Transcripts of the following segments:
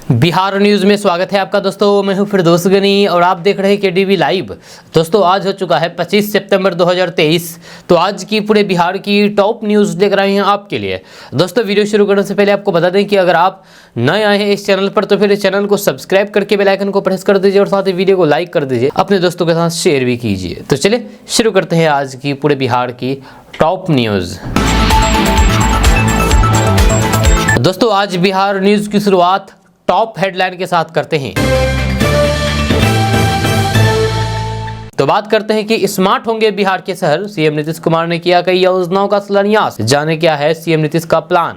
Bihar news में स्वागत है आपका दोस्तों। मैं हूं फिरदौस गनी और आप देख रहे हैं केडीवी लाइव। दोस्तों आज हो चुका है 25 सितंबर 2023। तो आज की पूरे बिहार की टॉप न्यूज़ लेकर आए हैं आपके लिए। दोस्तों वीडियो शुरू करने से पहले आपको बता दें कि अगर आप नए आए हैं इस चैनल पर तो फिर इस चैनल को सब्सक्राइब करके बेल आइकन को प्रेस कर दीजिए और साथ ही वीडियो को लाइक कर दीजिए, अपने दोस्तों के साथ शेयर भी कीजिए। तो चलिए शुरू करते हैं आज की पूरे बिहार की टॉप न्यूज़। दोस्तों आज बिहार न्यूज़ की शुरुआत टॉप हेडलाइन के साथ करते हैं। तो बात करते हैं कि स्मार्ट होंगे बिहार के शहर। सीएम नीतीश कुमार ने किया कई योजनाओं का शिलान्यास। जाने क्या है सीएम नीतीश का प्लान।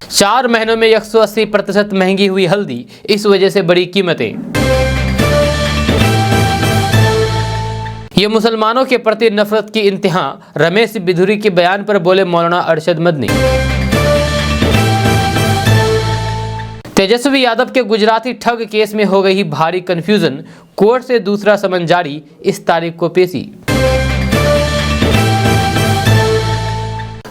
4 महीनों में 180% महंगी हुई हल्दी, इस वजह से बढ़ी कीमतें। ये मुसलमानों के प्रति नफरत की इंतहा, रमेश बिधूरी के बयान पर बोले मौलाना अरशद मदनी। तेजस्वी यादव के गुजराती ठग केस में हो गई भारी कंफ्यूजन, कोर्ट से दूसरा समन जारी, इस तारीख को पेशी।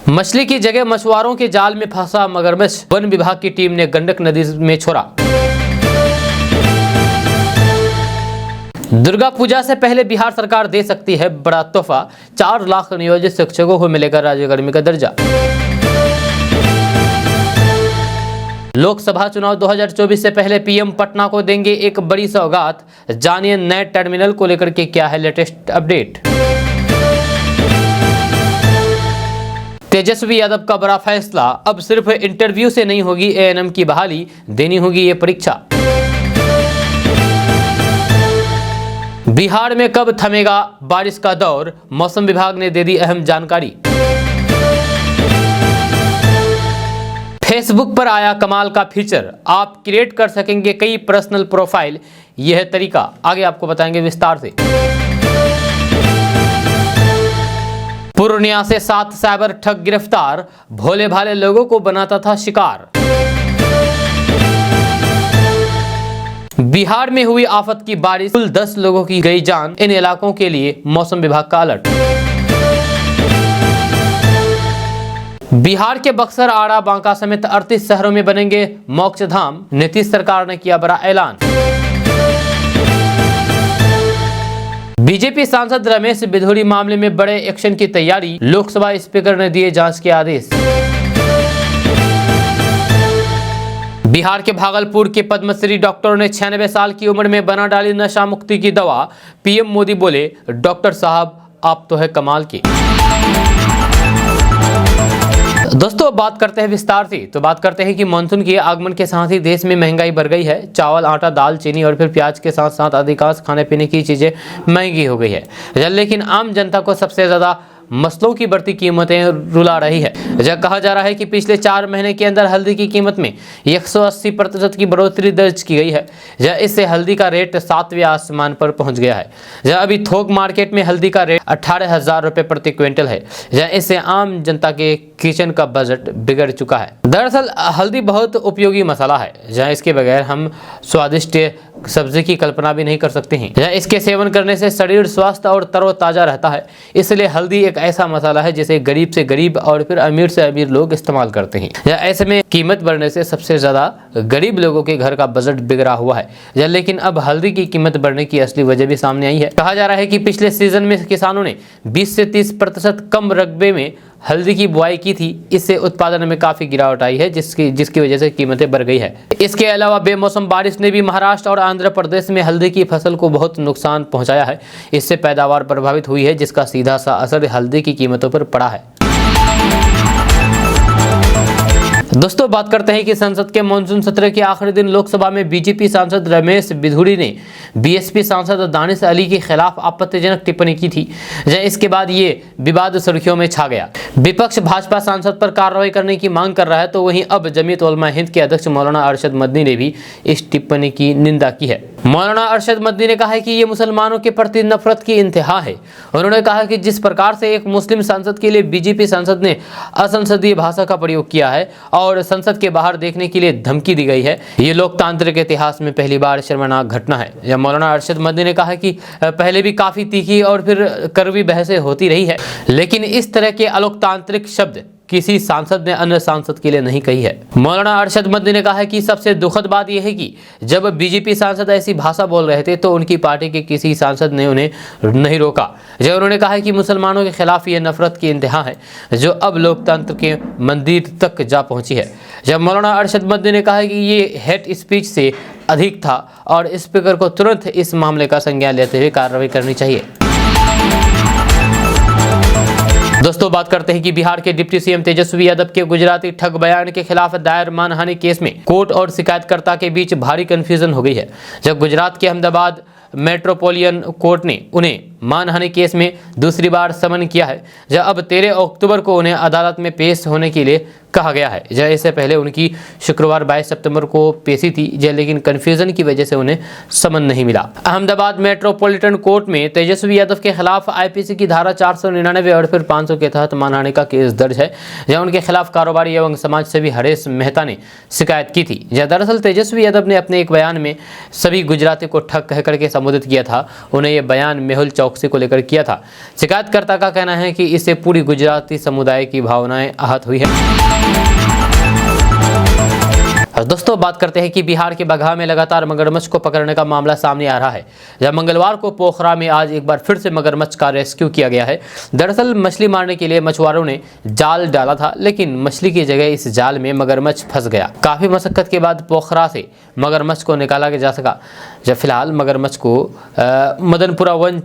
मछली की जगह मछुआरों के जाल में फंसा मगरमच्छ, वन विभाग की टीम ने गंडक नदी में छोड़ा। दुर्गा पूजा से पहले बिहार सरकार दे सकती है बड़ा तोहफा, 4 लाख नियोजित शिक्षकों को मिलेगा राज्यकर्मी का दर्जा। लोकसभा चुनाव 2024 से पहले पीएम पटना को देंगे एक बड़ी सौगात। जानिए नए टर्मिनल को लेकर के क्या है लेटेस्ट अपडेट। तेजस्वी यादव का बड़ा फैसला, अब सिर्फ इंटरव्यू से नहीं होगी एएनएम की बहाली, देनी होगी ये परीक्षा। बिहार में कब थमेगा बारिश का दौर, मौसम विभाग ने दे दी अहम जानकारी। फेसबुक पर आया कमाल का फीचर, आप क्रिएट कर सकेंगे कई पर्सनल प्रोफाइल। यह है तरीका, आगे आपको बताएंगे विस्तार से। पूर्णिया से 7 साइबर ठग गिरफ्तार, भोले भाले लोगों को बनाता था शिकार। बिहार में हुई आफत की बारिश, कुल 10 लोगों की गई जान, इन इलाकों के लिए मौसम विभाग का अलर्ट। बिहार के बक्सर, आरा, बांका समेत 38 शहरों में बनेंगे मोक्ष धाम, नीतीश सरकार ने किया बड़ा ऐलान। बीजेपी सांसद रमेश बिधूरी मामले में बड़े एक्शन की तैयारी, लोकसभा स्पीकर ने दिए जांच के आदेश। बिहार के भागलपुर के पद्मश्री डॉक्टर ने 96 साल की उम्र में बना डाली नशा मुक्ति की दवा। पीएम मोदी बोले, डॉक्टर साहब आप तो है कमाल की। दोस्तों बात करते हैं विस्तार से। तो बात करते हैं कि मानसून के आगमन के साथ ही देश में महंगाई बढ़ गई है। चावल, आटा, दाल, चीनी और फिर प्याज के साथ साथ अधिकांश खाने पीने की चीजें महंगी हो गई है, लेकिन आम जनता को सबसे ज्यादा मसलों की बढ़ती कीमतें रुला रही है। जब कहा जा रहा है कि पिछले 4 महीने के अंदर हल्दी की कीमत में 180% की बढ़ोतरी दर्ज की गई है। इससे हल्दी का रेट 7वें आसमान पर पहुंच गया है। अभी थोक मार्केट में हल्दी का रेट 18,000 रुपये प्रति क्विंटल है। इससे आम जनता के किचन का बजट बिगड़ चुका है। दरअसल हल्दी बहुत उपयोगी मसाला है, जहाँ इसके बगैर हम स्वादिष्ट सब्जी की कल्पना भी नहीं कर सकते हैं। इसके सेवन करने से शरीर स्वस्थ और तरोताजा रहता है। इसलिए हल्दी एक ऐसा मसाला है जिसे गरीब से गरीब और फिर अमीर से अमीर लोग इस्तेमाल करते हैं। ऐसे में कीमत बढ़ने से सबसे ज्यादा गरीब लोगों के घर का बजट बिगड़ा हुआ है। लेकिन अब हल्दी की कीमत बढ़ने की असली वजह भी सामने आई है। कहा जा रहा है कि पिछले सीजन में किसानों ने 20 से 30% कम रकबे में हल्दी की बुआई की थी। इससे उत्पादन में काफी गिरावट आई है, जिसकी वजह से कीमतें बढ़ गई है। इसके अलावा बेमौसम बारिश ने भी महाराष्ट्र और आंध्र प्रदेश में हल्दी की फसल को बहुत नुकसान पहुंचाया है। इससे पैदावार प्रभावित हुई है, जिसका सीधा सा असर हल्दी की कीमतों पर पड़ा है। दोस्तों बात करते हैं कि संसद के मानसून सत्र के आखिरी दिन लोकसभा में बीजेपी सांसद रमेश बिधूरी ने बीएसपी सांसद दानिश अली के खिलाफ आपत्तिजनक टिप्पणी की थी। इसके बाद ये विवाद सुर्खियों में छा गया। विपक्ष भाजपा सांसद पर कार्रवाई करने की मांग कर रहा है, तो वहीं अब जमीयत उलमा हिंद के अध्यक्ष मौलाना अरशद मदनी ने भी इस टिप्पणी की निंदा की है। मौलाना अरशद मदनी ने कहा है कि ये मुसलमानों के प्रति नफरत की इंतहा है। उन्होंने कहा कि जिस प्रकार से एक मुस्लिम सांसद के लिए बीजेपी सांसद ने असंसदीय भाषा का प्रयोग किया है और संसद के बाहर देखने के लिए धमकी दी गई है, ये लोकतांत्रिक इतिहास में पहली बार शर्मनाक घटना है। मौलाना अरशद मदनी ने कहा कि पहले भी काफी तीखी और फिर कड़वी बहसें होती रही है, लेकिन इस तरह के अलोकतांत्रिक शब्द किसी सांसद ने अन्य सांसद के लिए नहीं कही है। मौलाना अरशद मदनी ने कहा है कि सबसे दुखद बात यह है कि जब बीजेपी सांसद ऐसी भाषा बोल रहे थे तो उनकी पार्टी के किसी सांसद ने उन्हें नहीं रोका। जब उन्होंने कहा है कि मुसलमानों के खिलाफ यह नफरत की इंतहा है जो अब लोकतंत्र के मंदिर तक जा पहुंची है। जब मौलाना अरशद मदनी ने कहा है कि ये हेट स्पीच से अधिक था और स्पीकर को तुरंत इस मामले का संज्ञान लेते हुए कार्रवाई करनी चाहिए। दोस्तों बात करते हैं कि बिहार के डिप्टी सीएम तेजस्वी यादव के गुजराती ठग बयान के खिलाफ दायर मानहानि केस में कोर्ट और शिकायतकर्ता के बीच भारी कंफ्यूजन हो गई है। जब गुजरात के अहमदाबाद मेट्रोपोलिटन कोर्ट ने उन्हें मानहानि केस में दूसरी बार समन किया है, जब अब 13 अक्टूबर को उन्हें अदालत में पेश होने के लिए कहा गया है। जब इससे पहले उनकी शुक्रवार 22 सितंबर को पेशी थी, लेकिन कंफ्यूजन की वजह से उन्हें समन नहीं मिला। अहमदाबाद मेट्रोपोलिटन कोर्ट में तेजस्वी यादव के खिलाफ आईपीसी की धारा 499 और फिर 500 के तहत मानहानि का केस दर्ज है। जहां उनके खिलाफ कारोबारी एवं समाज सेवी हरेश मेहता ने शिकायत की थी। दरअसल तेजस्वी यादव ने अपने एक बयान में सभी गुजराती को ठग कह करके संबोधित किया था। उन्हें यह बयान मेहुल चौकसी को लेकर किया था। शिकायतकर्ता का कहना है कि इससे पूरी गुजराती समुदाय की भावनाएं आहत हुई है। दोस्तों बात करते हैं कि बिहार के बगहा में लगातार मगरमच्छ को पकड़ने का मामला सामने आ रहा है। जब मंगलवार को पोखरा में आज एक बार फिर से मगरमच्छ का रेस्क्यू किया गया है। दरअसल मछली मारने के लिए मछुआरों ने जाल डाला था, लेकिन मछली की जगह इस जाल में मगरमच्छ फंस गया। काफी मशक्कत के बाद पोखरा से मगरमच्छ को निकाला जा सका। जब फिलहाल मगरमच्छ को मदनपुरा वन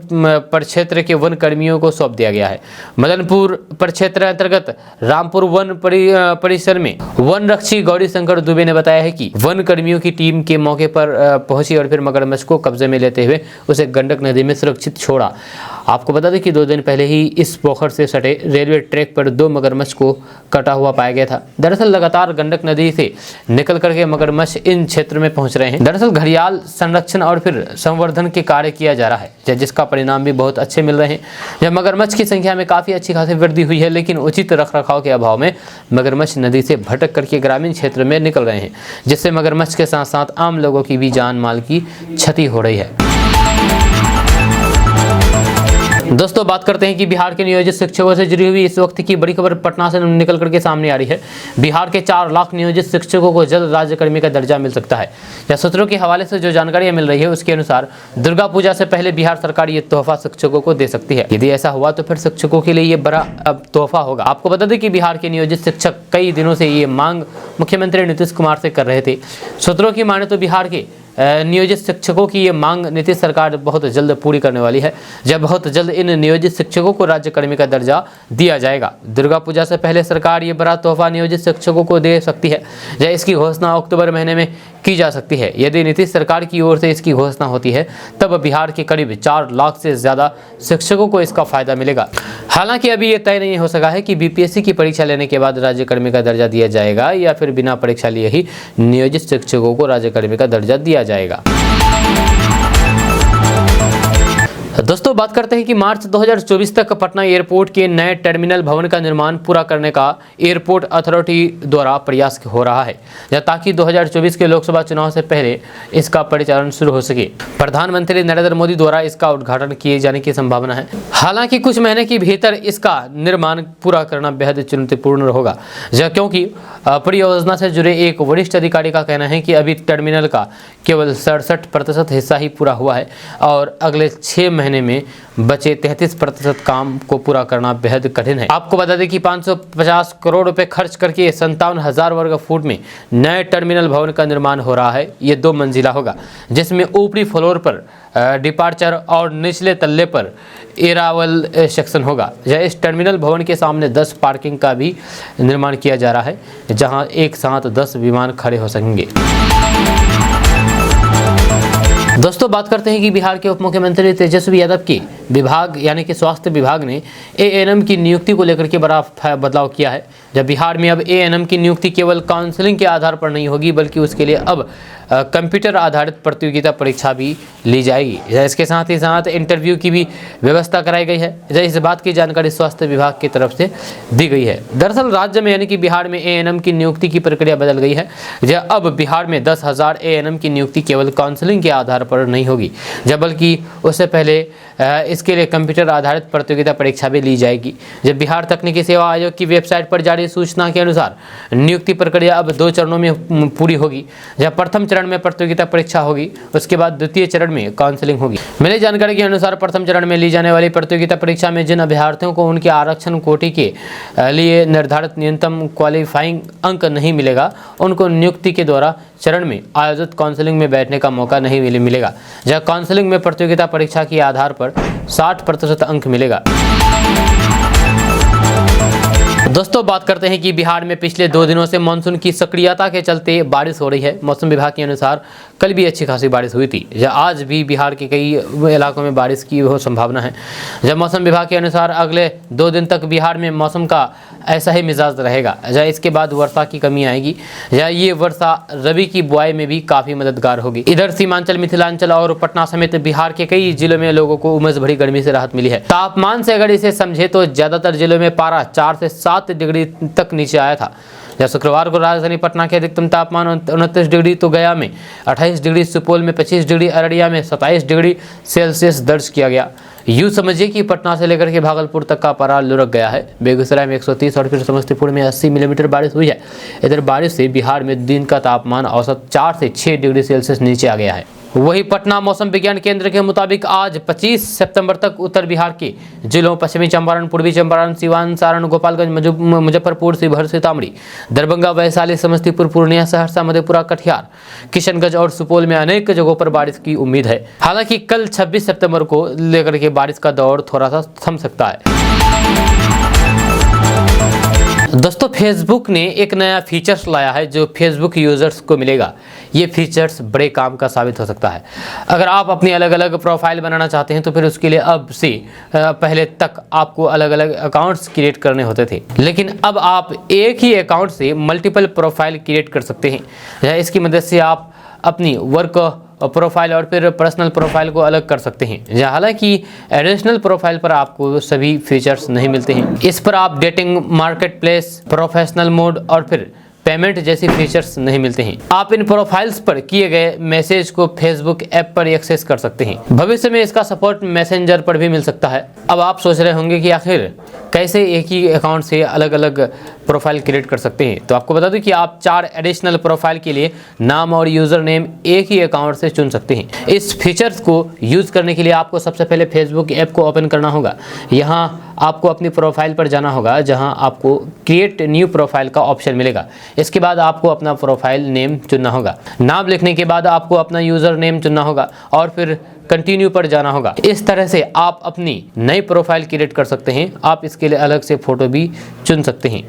परिक्षेत्र के वन कर्मियों को सौंप दिया गया है। मदनपुर परिक्षेत्र अंतर्गत रामपुर वन परिसर में वन रक्षी गौरी शंकर दुबे ने बताया है कि वन कर्मियों की टीम के मौके पर पहुंची और फिर मगरमच्छ को कब्जे में लेते हुए उसे गंडक नदी में सुरक्षित छोड़ा। आपको बता दें कि 2 दिन पहले ही इस पोखर से सटे रेलवे ट्रैक पर 2 मगरमच्छ को कटा हुआ पाया गया था। दरअसल लगातार गंडक नदी से निकल करके मगरमच्छ इन क्षेत्र में पहुंच रहे हैं। दरअसल घड़ियाल संरक्षण और फिर संवर्धन के कार्य किया जा रहा है, जिसका परिणाम भी बहुत अच्छे मिल रहे हैं। जब मगरमच्छ की संख्या में काफी अच्छी खासी वृद्धि हुई है, लेकिन उचित रखरखाव के अभाव में मगरमच्छ नदी से भटक करके ग्रामीण क्षेत्र में निकल रहे हैं, जिससे मगरमच्छ के साथ साथ आम लोगों की भी जान माल की क्षति हो रही है। दोस्तों बात करते हैं कि बिहार के नियोजित शिक्षकों से जुड़ी हुई इस वक्त की बड़ी खबर पटना से निकल करके सामने आ रही है। बिहार के 4 लाख नियोजित शिक्षकों को जल्द राज्यकर्मी का दर्जा मिल सकता है। या सूत्रों के हवाले से जो जानकारियां मिल रही है उसके अनुसार दुर्गा पूजा से पहले बिहार सरकार ये तोहफा शिक्षकों को दे सकती है। यदि ऐसा हुआ तो फिर शिक्षकों के लिए ये बड़ा तोहफा होगा। आपको बता दें कि बिहार के नियोजित शिक्षक कई दिनों से ये मांग मुख्यमंत्री नीतीश कुमार से कर रहे थे। सूत्रों की माने तो बिहार के नियोजित शिक्षकों की ये मांग नीतीश सरकार बहुत जल्द पूरी करने वाली है। जब बहुत जल्द इन नियोजित शिक्षकों को राज्यकर्मी का दर्जा दिया जाएगा। दुर्गा पूजा से पहले सरकार ये बड़ा तोहफा नियोजित शिक्षकों को दे सकती है। जब इसकी घोषणा अक्टूबर महीने में की जा सकती है। यदि नीतीश सरकार की ओर से इसकी घोषणा होती है तब बिहार के करीब 4 लाख से ज़्यादा शिक्षकों को इसका फायदा मिलेगा। हालांकि अभी ये तय नहीं हो सका है कि बीपीएससी की परीक्षा लेने के बाद राज्यकर्मी का दर्जा दिया जाएगा या फिर बिना परीक्षा लिए ही नियोजित शिक्षकों को राज्यकर्मी का दर्जा दिया जाएगा। दोस्तों बात करते हैं कि मार्च 2024 तक पटना एयरपोर्ट के नए टर्मिनल भवन का निर्माण पूरा करने का एयरपोर्ट अथॉरिटी द्वारा प्रयास हो रहा है, ताकि 2024 के लोकसभा चुनाव से पहले इसका परिचालन शुरू हो सके। प्रधानमंत्री नरेंद्र मोदी द्वारा इसका उद्घाटन किए जाने की संभावना है। हालांकि कुछ महीने के भीतर इसका निर्माण पूरा करना बेहद चुनौतीपूर्ण होगा, क्योंकि परियोजना से जुड़े एक वरिष्ठ अधिकारी का कहना है कि अभी टर्मिनल का केवल 67% हिस्सा ही पूरा हुआ है और अगले 6 महीने में बचे 33% काम को पूरा करना बेहद कठिन है। आपको बता दें कि 550 करोड़ रुपए खर्च करके 57,000 वर्ग फुट में नए टर्मिनल भवन का निर्माण हो रहा है। ये 2 मंजिला होगा, जिसमें ऊपरी फ्लोर पर डिपार्चर और निचले तल्ले पर एरावल सेक्शन होगा। इस टर्मिनल भवन के सामने 10 पार्किंग का भी निर्माण किया जा रहा है, जहां एक साथ 10 विमान खड़े हो सकेंगे। दोस्तों बात करते हैं कि बिहार के उप मुख्यमंत्री तेजस्वी यादव के विभाग यानी कि स्वास्थ्य विभाग ने एएनएम की नियुक्ति को लेकर के बड़ा बदलाव किया है। जब बिहार में अब एएनएम की नियुक्ति केवल काउंसलिंग के आधार पर नहीं होगी, बल्कि उसके लिए अब कंप्यूटर आधारित प्रतियोगिता परीक्षा भी ली जाएगी। इसके साथ ही साथ इंटरव्यू की भी व्यवस्था कराई गई है। इस बात की जानकारी स्वास्थ्य विभाग की तरफ से दी गई है। दरअसल राज्य में यानी कि बिहार में एएनएम की नियुक्ति की प्रक्रिया बदल गई है। अब बिहार में 10,000 एएनएम की नियुक्ति केवल काउंसलिंग के आधार पर नहीं होगी, बल्कि उससे पहले इसके लिए कंप्यूटर आधारित प्रतियोगिता परीक्षा भी ली जाएगी। जब बिहार तकनीकी सेवा आयोग की वेबसाइट पर जारी सूचना के अनुसार नियुक्ति प्रक्रिया अब 2 चरणों में पूरी होगी। जहाँ प्रथम चरण में प्रतियोगिता परीक्षा होगी, उसके बाद द्वितीय चरण में काउंसलिंग होगी। मिली जानकारी के अनुसार प्रथम चरण में ली जाने वाली प्रतियोगिता परीक्षा में जिन अभ्यर्थियों को उनके आरक्षण कोटि के लिए निर्धारित न्यूनतम क्वालिफाइंग अंक नहीं मिलेगा, उनको नियुक्ति के द्वारा चरण में आयोजित काउंसलिंग में बैठने का मौका नहीं मिलेगा। जहाँ काउंसलिंग में प्रतियोगिता परीक्षा के आधार पर 60% अंक मिलेगा। दोस्तों बात करते हैं कि बिहार में पिछले 2 दिनों से मानसून की सक्रियता के चलते बारिश हो रही है। मौसम विभाग के अनुसार कल भी अच्छी खासी बारिश हुई थी। आज भी बिहार के कई इलाकों में बारिश की संभावना है। जब मौसम विभाग के अनुसार अगले 2 दिन तक बिहार में मौसम का ऐसा ही मिजाज रहेगा। जहाँ इसके बाद वर्षा की कमी आएगी। जहाँ ये वर्षा रबी की बुआई में भी काफ़ी मददगार होगी। इधर सीमांचल, मिथिलांचल और पटना समेत बिहार के कई जिलों में लोगों को उमस भरी गर्मी से राहत मिली है। तापमान से अगर इसे समझे तो ज़्यादातर जिलों में पारा 4 से 7 डिग्री तक नीचे आया था। जब शुक्रवार को राजधानी पटना के अधिकतम तापमान 29 डिग्री, तो गया में 28 डिग्री, सुपौल में 25 डिग्री, अररिया में 27 डिग्री सेल्सियस दर्ज किया गया। यूँ समझिए कि पटना से लेकर के भागलपुर तक का पारा लुढ़क गया है। बेगूसराय में 130 और फिर समस्तीपुर में 80 मिलीमीटर बारिश हुई है। इधर बारिश से बिहार में दिन का तापमान औसत 4 से 6 डिग्री सेल्सियस नीचे आ गया है। वहीं पटना मौसम विज्ञान केंद्र के मुताबिक आज 25 सितंबर तक उत्तर बिहार के जिलों पश्चिमी चंपारण, पूर्वी चंपारण, सिवान, सारण, गोपालगंज, मुजफ्फरपुर, शिवहर, सीतामढ़ी, दरभंगा, वैशाली, समस्तीपुर, पूर्णिया, सहरसा, मधेपुरा, कटिहार, किशनगंज और सुपौल में अनेक जगहों पर बारिश की उम्मीद है। हालांकि कल 26 सितंबर को लेकर के बारिश का दौर थोड़ा सा थम सकता है। दोस्तों फेसबुक ने एक नया फीचर्स लाया है जो फेसबुक यूजर्स को मिलेगा। ये फीचर्स बड़े काम का साबित हो सकता है। अगर आप अपनी अलग अलग प्रोफाइल बनाना चाहते हैं तो फिर उसके लिए अब से पहले तक आपको अलग अलग अकाउंट्स क्रिएट करने होते थे, लेकिन अब आप एक ही अकाउंट से मल्टीपल प्रोफाइल क्रिएट कर सकते हैं। इसकी मदद से आप अपनी वर्क प्रोफाइल और फिर पर्सनल प्रोफाइल को अलग कर सकते हैं। हालांकि एडिशनल प्रोफाइल पर आपको सभी फीचर्स नहीं मिलते हैं। इस पर आप dating, market place, professional mode और फिर पेमेंट जैसी फीचर्स नहीं मिलते हैं। आप इन प्रोफाइल्स पर किए गए मैसेज को फेसबुक ऐप पर एक्सेस कर सकते हैं। भविष्य में इसका सपोर्ट मैसेंजर पर भी मिल सकता है। अब आप सोच रहे होंगे कि आखिर कैसे एक ही अकाउंट से अलग अलग प्रोफाइल क्रिएट कर सकते हैं। तो आपको बता दूं कि आप 4 एडिशनल प्रोफाइल के लिए नाम और यूज़र नेम एक ही अकाउंट से चुन सकते हैं। इस फीचर्स को यूज़ करने के लिए आपको सबसे पहले फेसबुक ऐप को ओपन करना होगा। यहाँ आपको अपनी प्रोफाइल पर जाना होगा, जहाँ आपको क्रिएट न्यू प्रोफाइल का ऑप्शन मिलेगा। इसके बाद आपको अपना प्रोफाइल नेम चुनना होगा। नाम लिखने के बाद आपको अपना यूज़र नेम चुनना होगा और फिर कंटिन्यू पर जाना होगा। इस तरह से आप अपनी नई प्रोफाइल क्रिएट कर सकते हैं। आप इसके लिए अलग से फोटो भी चुन सकते हैं।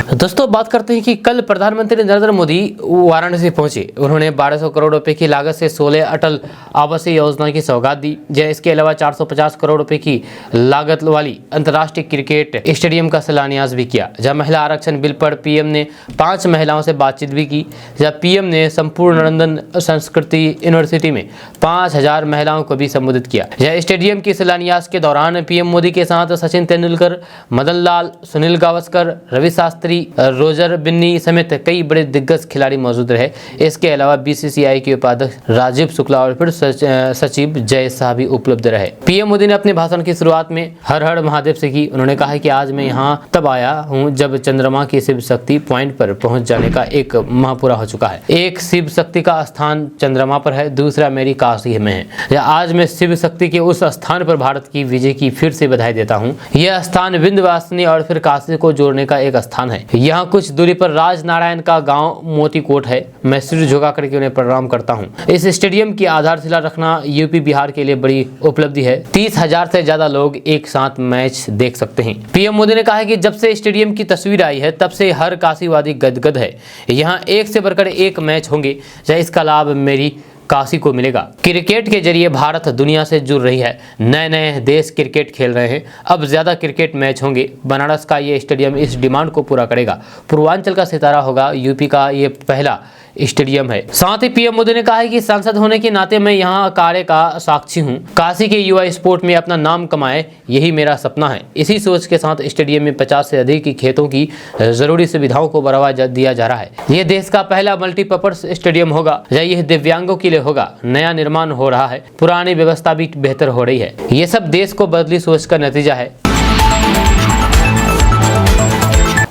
दोस्तों बात करते हैं कि कल प्रधानमंत्री नरेंद्र मोदी वाराणसी पहुंचे। उन्होंने 1200 करोड़ रुपए की लागत से 16 अटल आवासीय योजना की सौगात दी। इसके अलावा 450 करोड़ रुपए की लागत वाली अंतर्राष्ट्रीय क्रिकेट स्टेडियम का शिलान्यास भी किया। जहां महिला आरक्षण बिल पर पीएम ने 5 महिलाओं से बातचीत भी की। जहां पीएम ने संपूर्ण नंदन संस्कृति यूनिवर्सिटी में 5000 महिलाओं को भी संबोधित किया। यह स्टेडियम की शिलान्यास के दौरान पीएम मोदी के साथ सचिन तेंदुलकर, मदन लाल, सुनील गावस्कर, रवि शास्त्री, रोजर बिन्नी समेत कई बड़े दिग्गज खिलाड़ी मौजूद रहे। इसके अलावा बीसीसीआई के उपाध्यक्ष राजीव शुक्ला और फिर सचिव जय शाह भी उपलब्ध रहे। पीएम मोदी ने अपने भाषण की शुरुआत में हर हर महादेव से की। उन्होंने कहा कि आज मैं यहाँ तब आया हूँ जब चंद्रमा की शिव शक्ति पॉइंट पर पहुंच जाने का 1 माह पूरा हो चुका है। एक शिव शक्ति का स्थान चंद्रमा पर है, दूसरा मेरी काशी में है। आज मैं शिव शक्ति के उस स्थान पर भारत की विजय की फिर से बधाई देता हूँ। यह स्थान विंध्यवासिनी और फिर काशी को जोड़ने का एक स्थान है। यहाँ कुछ दूरी पर राजनारायण का गांव मोतीकोट है। मैं सिर झुका करके उन्हें प्रणाम करता हूँ। इस स्टेडियम की आधारशिला रखना यूपी बिहार के लिए बड़ी उपलब्धि है। 30,000 से ज्यादा लोग एक साथ मैच देख सकते हैं। पीएम मोदी ने कहा कि जब से स्टेडियम की तस्वीर आई है तब से हर काशीवादी गदगद है। यहाँ एक से बढ़कर एक मैच होंगे। इसका लाभ मेरी काशी को मिलेगा। क्रिकेट के जरिए भारत दुनिया से जुड़ रही है। नए नए देश क्रिकेट खेल रहे हैं। अब ज्यादा क्रिकेट मैच होंगे। बनारस का ये स्टेडियम इस डिमांड को पूरा करेगा। पूर्वांचल का सितारा होगा। यूपी का ये पहला स्टेडियम है। साथ ही पीएम मोदी ने कहा है कि सांसद होने के नाते मैं यहाँ कार्य का साक्षी हूँ। काशी के युवा स्पोर्ट में अपना नाम कमाए, यही मेरा सपना है। इसी सोच के साथ स्टेडियम में 50 से अधिक की खेतों की जरूरी सुविधाओं को बढ़ावा दिया जा रहा है। यह देश का पहला मल्टीपर्पज स्टेडियम होगा, यह दिव्यांगों के लिए होगा। नया निर्माण हो रहा है, पुरानी व्यवस्था भी बेहतर हो रही है। ये सब देश को बदली सोच का नतीजा है।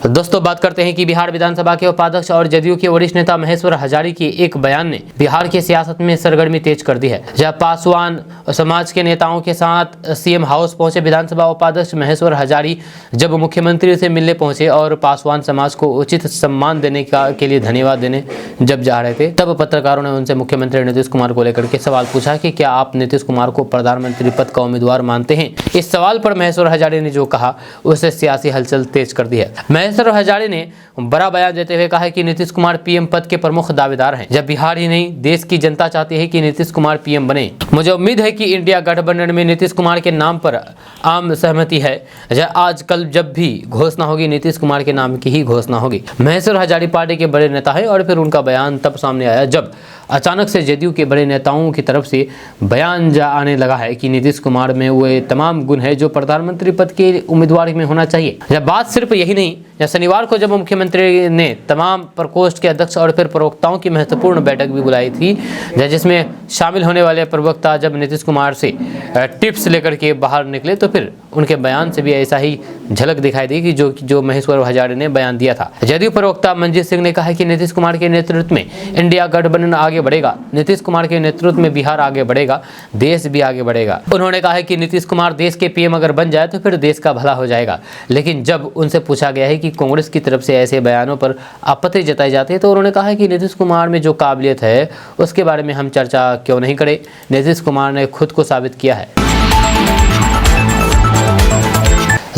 दोस्तों बात करते हैं कि बिहार विधानसभा के उपाध्यक्ष और जदयू के वरिष्ठ नेता महेश्वर हजारी के एक बयान ने बिहार की सियासत में सरगर्मी तेज कर दी है। जब पासवान समाज के नेताओं के साथ सीएम हाउस पहुंचे विधानसभा उपाध्यक्ष महेश्वर हजारी जब मुख्यमंत्री से मिलने पहुंचे और पासवान समाज को उचित सम्मान देने के लिए धन्यवाद देने जब जा रहे थे, तब पत्रकारों ने उनसे मुख्यमंत्री नीतीश कुमार को लेकर के सवाल पूछा कि क्या आप नीतीश कुमार को प्रधानमंत्री पद का उम्मीदवार मानते हैं। इस सवाल पर महेश्वर हजारी ने जो कहा उससे सियासी हलचल तेज कर दी है। महेश्वर हजारी ने बड़ा बयान देते हुए कहा है कि नीतीश कुमार पीएम पद के प्रमुख दावेदार हैं। जब बिहार ही नहीं देश की जनता चाहती है कि नीतीश कुमार पीएम बने। मुझे उम्मीद है कि इंडिया गठबंधन में नीतीश कुमार के नाम पर आम सहमति है। आजकल जब भी घोषणा होगी नीतीश कुमार के नाम की ही घोषणा होगी। महेश्वर हजारी पार्टी के बड़े नेता है और फिर उनका बयान तब सामने आया जब अचानक से जदयू के बड़े नेताओं की तरफ से बयान आने लगा है कि नीतीश कुमार में वो तमाम गुण है जो प्रधानमंत्री पद के उम्मीदवार में होना चाहिए। जब बात सिर्फ यही नहीं, जब शनिवार को जब मुख्यमंत्री ने तमाम प्रकोष्ठ के अध्यक्ष और फिर प्रवक्ताओं की महत्वपूर्ण बैठक भी बुलाई थी, जिसमें शामिल होने वाले प्रवक्ता जब नीतीश कुमार से टिप्स लेकर के बाहर निकले तो फिर उनके बयान से भी ऐसा ही झलक दिखाई दी कि जो महेश्वर हजारी ने बयान दिया था। जदयू प्रवक्ता मंजीत सिंह ने कहा कि नीतीश कुमार के नेतृत्व में इंडिया गठबंधन आगे बढ़ेगा। नीतीश कुमार के नेतृत्व में बिहार आगे बढ़ेगा, देश भी आगे बढ़ेगा। उन्होंने कहा है कि नीतीश कुमार देश के पीएम अगर बन जाए तो फिर देश का भला हो जाएगा। लेकिन जब उनसे पूछा गया है कि कांग्रेस की तरफ से ऐसे बयानों पर आपत्ति जताई जाती है तो उन्होंने कहा है कि नीतीश कुमार में जो काबिलियत है उसके बारे में हम चर्चा क्यों नहीं करें। नीतीश कुमार ने खुद को साबित किया है।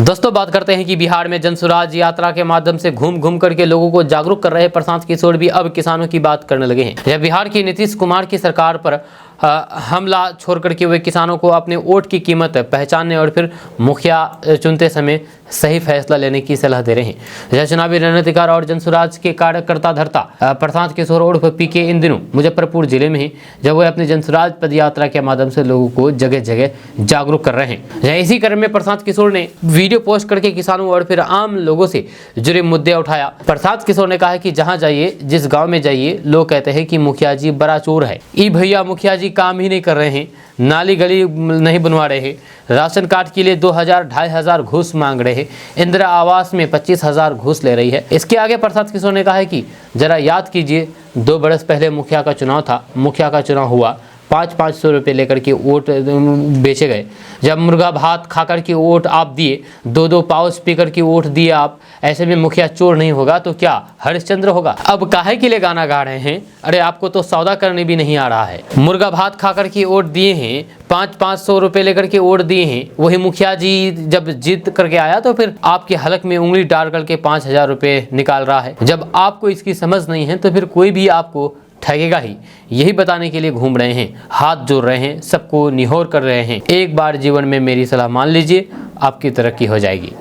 दोस्तों बात करते हैं कि बिहार में जनसुराज यात्रा के माध्यम से घूम घूम करके लोगों को जागरूक कर रहे प्रशांत किशोर भी अब किसानों की बात करने लगे हैं। यह बिहार की नीतीश कुमार की सरकार पर हमला छोड़ करके वे किसानों को अपने वोट की कीमत पहचानने और फिर मुखिया चुनते समय सही फैसला लेने की सलाह दे रहे हैं। यह चुनावी रणनीतिकार और जनसुराज के कार्यकर्ता धरता प्रशांत किशोर उर्फ पीके इन दिनों मुजफ्फरपुर जिले में है, जब वे अपने जनसुराज पद यात्रा के माध्यम से लोगों को जगह जगह जागरूक कर रहे हैं। इसी क्रम में प्रशांत किशोर ने वीडियो पोस्ट करके किसानों और फिर आम लोगों से जुड़े मुद्दे उठाया। प्रशांत किशोर ने कहा कि जहाँ जाइए, जिस गाँव में जाइए, लोग कहते हैं कि मुखिया जी बड़ा चोर है। ई भैया मुखिया जी काम ही नहीं कर रहे हैं, नाली गली नहीं बनवा रहे हैं, राशन कार्ड के लिए 2000-2500 घूस मांग रहे हैं, इंदिरा आवास में 25,000 घूस ले रही है। इसके आगे प्रशांत किशोर ने कहा है कि जरा याद कीजिए 2 बरस पहले मुखिया का चुनाव था, मुखिया का चुनाव हुआ, 500-500 रुपये लेकर के वोट बेचे गए। जब मुर्गा भात खाकर के वोट आप दिए, 2-2 पाव स्पीकर की वोट दिए आप, ऐसे में मुखिया चोर नहीं होगा तो क्या हरिश्चंद्र होगा। अब काहे के लिए गाना गा रहे हैं? अरे आपको तो सौदा करने भी नहीं आ रहा है। मुर्गा भात खाकर के वोट दिए हैं, 500-500 रुपये लेकर के वोट दिए हैं। वही मुखिया जी जब जीत करके आया तो फिर आपके हलक में उंगली डाल करके 5,000 रुपये निकाल रहा है। जब आपको इसकी समझ नहीं है तो फिर कोई भी आपको ठगेगा ही। यही बताने के लिए घूम रहे हैं, हाथ जोड़ रहे हैं, सबको निहोर कर रहे हैं। एक बार जीवन में मेरी सलाह मान लीजिए, आपकी तरक्की हो जाएगी।